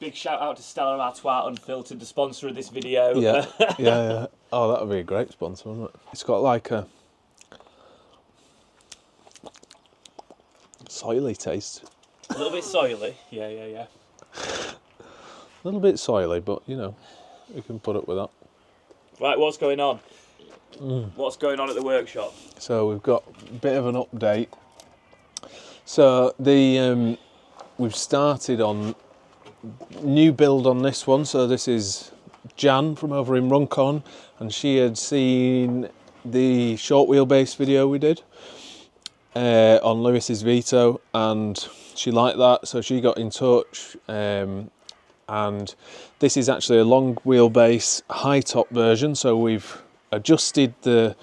Big shout out to Stella our Twat Unfiltered, the sponsor of this video. Yeah, yeah. Oh, that would be a great sponsor, wouldn't it? It's got like a soily taste. A little bit soily. Yeah. A little bit soily, but you know, you can put up with that. Right, what's going on? What's going on at the workshop? So we've got a bit of an update. So we've started on new build on this one. So this is Jan from over in Runcorn, and she had seen the short wheelbase video we did on Lewis's Vito, and she liked that, so she got in touch. And this is actually a long wheelbase high top version, so we've adjusted the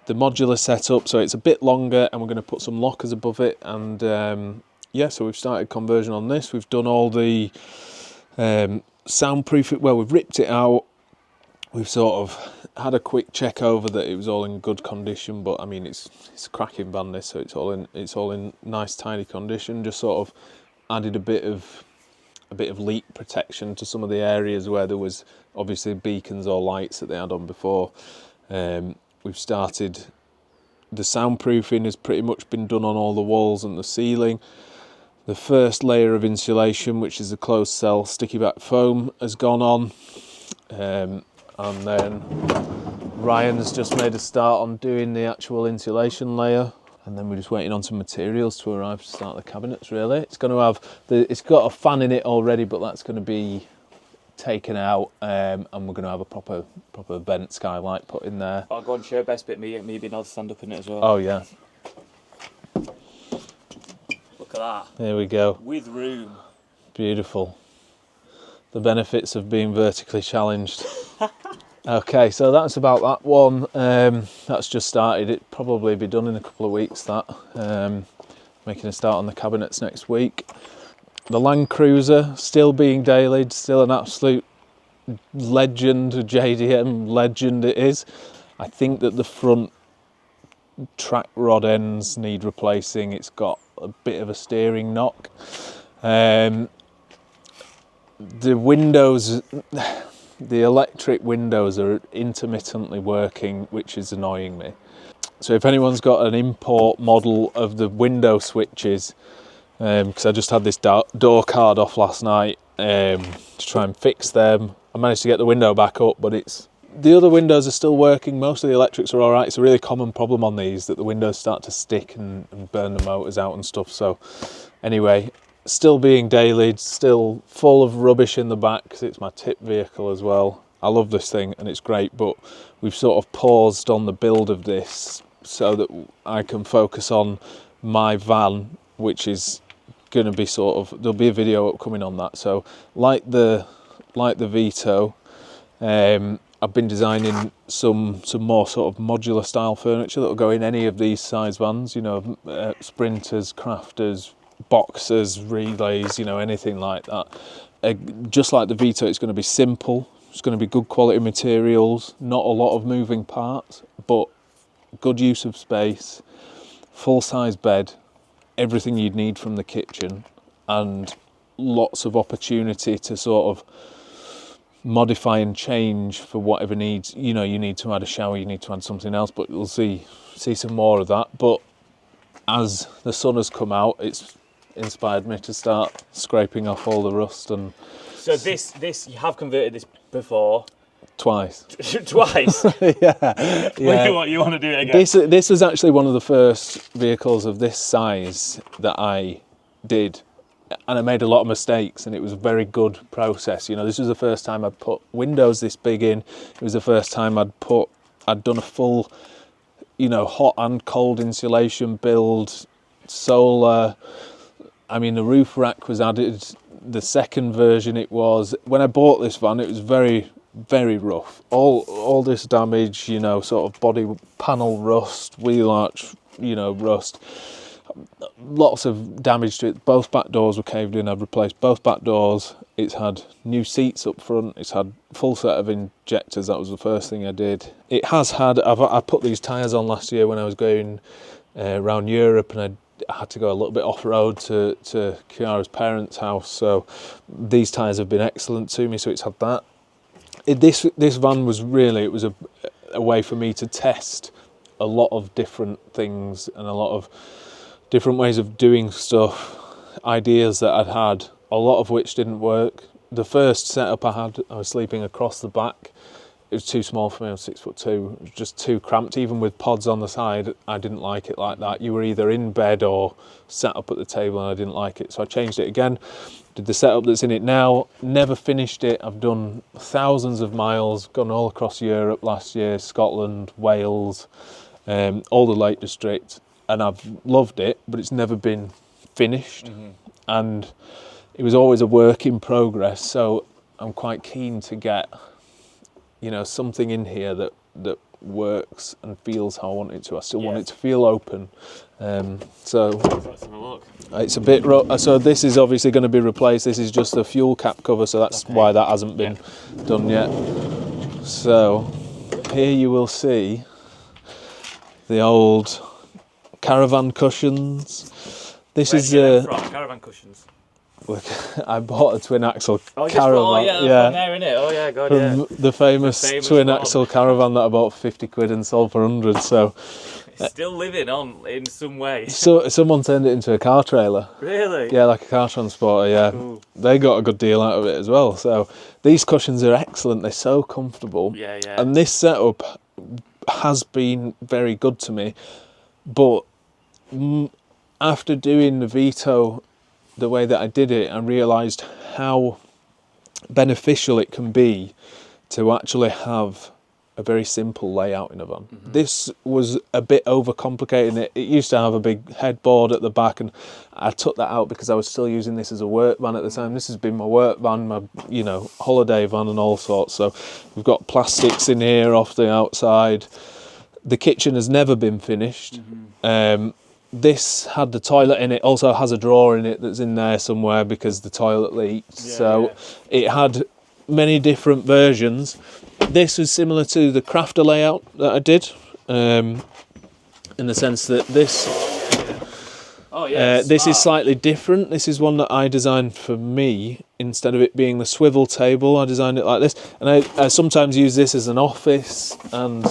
modular setup so it's a bit longer, and we're going to put some lockers above it. And yeah, so we've started conversion on this. We've done all the soundproofing. Well, we've ripped it out. We've sort of had a quick check over that it was all in good condition, but I mean it's a cracking van this, so it's all in nice tidy condition. Just sort of added a bit of leak protection to some of the areas where there was obviously beacons or lights that they had on before. We've started, the soundproofing has pretty much been done on all the walls and the ceiling. The first layer of insulation, which is the closed cell sticky back foam, has gone on. And then Ryan's just made a start on doing the actual insulation layer. And then we're just waiting on some materials to arrive to start the cabinets, really. It's going to have, it's got a fan in it already, but that's going to be taken out, and we're going to have a proper vent skylight put in there. I'll go and show best bit, me being able to stand up in it as well. Oh, yeah. Look at that. There we go. With room. Beautiful. The benefits of being vertically challenged. Okay, so that's about that one. That's just started. It'll probably be done in a couple of weeks, that. Making a start on the cabinets next week. The Landcruiser, still being dailied, still an absolute legend, a JDM legend it is. I think that the front track rod ends need replacing. It's got a bit of a steering knock. The windows... The electric windows are intermittently working, which is annoying me. So if anyone's got an import model of the window switches, because I just had this door card off last night to try and fix them. I managed to get the window back up, but the other windows are still working. Most of the electrics are all right. It's a really common problem on these, that the windows start to stick and burn the motors out and stuff. So anyway, still being dailied, still full of rubbish in the back because it's my tip vehicle as well. I love this thing and it's great, but we've sort of paused on the build of this so that I can focus on my van, which is going to be sort of, there'll be a video upcoming on that. So like the Vito, I've been designing some more sort of modular style furniture that will go in any of these size vans, you know, Sprinters, Crafters, Boxers, Relays, you know, anything like that. Just like the Vito, it's going to be simple. It's going to be good quality materials, not a lot of moving parts, but good use of space, full size bed, everything you'd need from the kitchen, and lots of opportunity to sort of modify and change for whatever needs. You know, you need to add a shower, you need to add something else, but we'll see some more of that. But as the sun has come out, it's inspired me to start scraping off all the rust. And so this you have converted this before? Twice. Twice? Yeah. You want to do it again? This was actually one of the first vehicles of this size that I did, and I made a lot of mistakes, and it was a very good process. You know, this was the first time I'd put windows this big in. It was the first time I'd done a full, you know, hot and cold insulation build, solar. I mean, the roof rack was added. The second version it was, when I bought this van, it was very, very rough. All this damage, you know, sort of body panel rust, wheel arch, you know, rust. Lots of damage to it. Both back doors were caved in. I've replaced both back doors. It's had new seats up front. It's had full set of injectors. That was the first thing I did. It has had, I put these tyres on last year when I was going around Europe, and I I had to go a little bit off-road to Kiara's parents' house, so these tyres have been excellent to me, so it's had that. This van was really, it was a way for me to test a lot of different things and a lot of different ways of doing stuff, ideas that I'd had, a lot of which didn't work. The first setup I had, I was sleeping across the back. It was too small for me, I was 6'2". It was just too cramped, even with pods on the side. I didn't like it like that. You were either in bed or sat up at the table, and I didn't like it. So I changed it again, did the setup that's in it now, never finished it. I've done thousands of miles, gone all across Europe last year, Scotland, Wales, all the Lake District, and I've loved it, but it's never been finished. And it was always a work in progress, so I'm quite keen to get, you know, something in here that works and feels how I want it to. I still want it to feel open. So Let's have a look. it's a bit so this is obviously going to be replaced. This is just a fuel cap cover, so that's why that hasn't been done yet. So here you will see the old caravan cushions. This is caravan cushions. Look, I bought a twin axle caravan. From there, innit? Oh yeah, God, from the famous twin axle caravan that I bought for 50 quid and sold for 100. So it's still living on in some way. So someone turned it into a car trailer. Really? Yeah, like a car transporter. Yeah, cool. They got a good deal out of it as well. So these cushions are excellent. They're so comfortable. Yeah, yeah. And this setup has been very good to me, but after doing the Vito the way that I did it, I realised how beneficial it can be to actually have a very simple layout in a van. This was a bit overcomplicating. It used to have a big headboard at the back, and I took that out because I was still using this as a work van at the time. This has been my work van, my holiday van and all sorts. So we've got plastics in here off the outside. The kitchen has never been finished. This had the toilet in it, also has a drawer in it that's in there somewhere because the toilet leaked. It had many different versions. This was similar to the crafter layout that I did, in the sense that this is slightly different. This is one that I designed for me. Instead of it being the swivel table, I designed it like this. And I sometimes use this as an office, and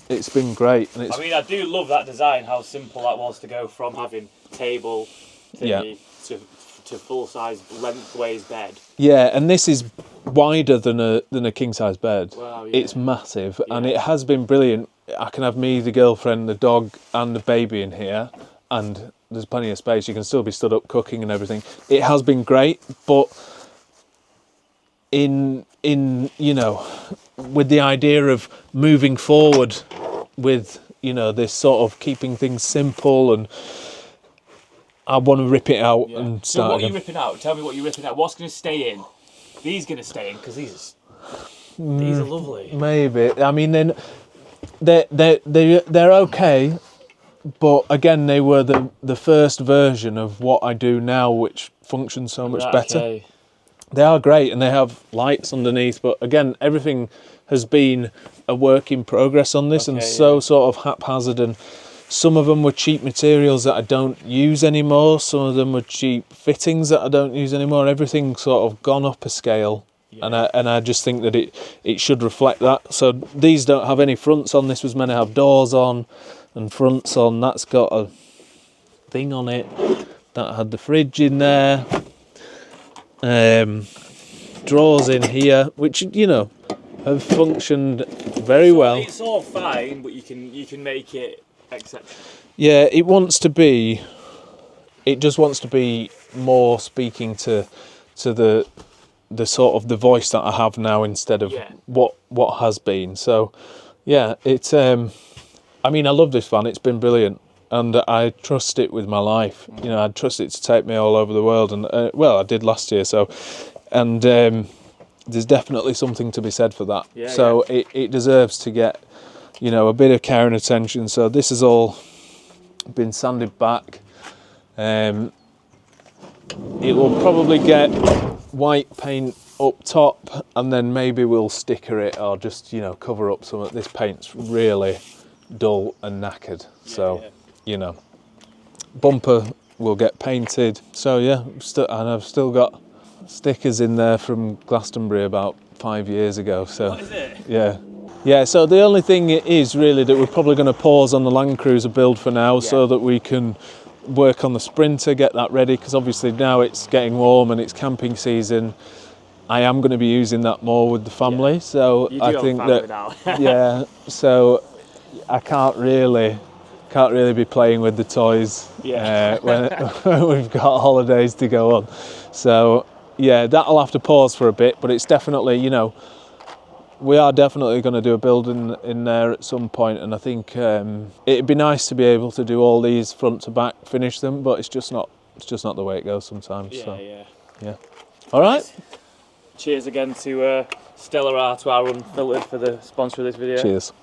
it's been great. And I do love that design, how simple that was to go from having table thingy to full-size lengthways bed. Yeah, and this is wider than a king-size bed. Wow, yeah. It's massive, and it has been brilliant. I can have me, the girlfriend, the dog, and the baby in here, and there's plenty of space. You can still be stood up cooking and everything. It has been great, but in with the idea of moving forward with this sort of keeping things simple, and I want to rip it out and start. So what are you ripping out? Tell me what you're ripping out. What's going to stay in? These going to stay in because these are lovely. Maybe. I mean, they're okay, but again, they were the first version of what I do now, which functions so much better. Okay. They are great, and they have lights underneath, but again, everything has been a work in progress on this, and sort of haphazard, and some of them were cheap materials that I don't use anymore, some of them were cheap fittings that I don't use anymore. Everything's sort of gone up a scale, and I just think that it should reflect that. So these don't have any fronts on. This was meant to have doors on and fronts on. That's got a thing on it that had the fridge in there. Drawers in here, which have functioned very well. It's all fine, but you can make it exceptional. Yeah, it just wants to be more speaking to the sort of the voice that I have now instead of what has been. So yeah, it's I love this van. It's been brilliant. And I trust it with my life. I trust it to take me all over the world. And I did last year. So, and there's definitely something to be said for that. It deserves to get, a bit of care and attention. So this has all been sanded back. It will probably get white paint up top, and then maybe we'll sticker it or just cover up some of this paint's really dull and knackered. bumper will get painted. So yeah, and I've still got stickers in there from Glastonbury about 5 years ago. So What is it? yeah. So the only thing is really that we're probably going to pause on the Landcruiser build for now, so that we can work on the Sprinter, get that ready, because obviously now it's getting warm and it's camping season. I am going to be using that more with the family, so You do I have think family that now. so I can't really be playing with the toys when we've got holidays to go on. So yeah, that'll have to pause for a bit, but it's definitely, you know, we are definitely going to do a build in there at some point, and I think it'd be nice to be able to do all these front to back, finish them, but it's just not the way it goes sometimes. Yeah. All right. Cheers again to Stellar Art, to our Unfiltered, for the sponsor of this video. Cheers.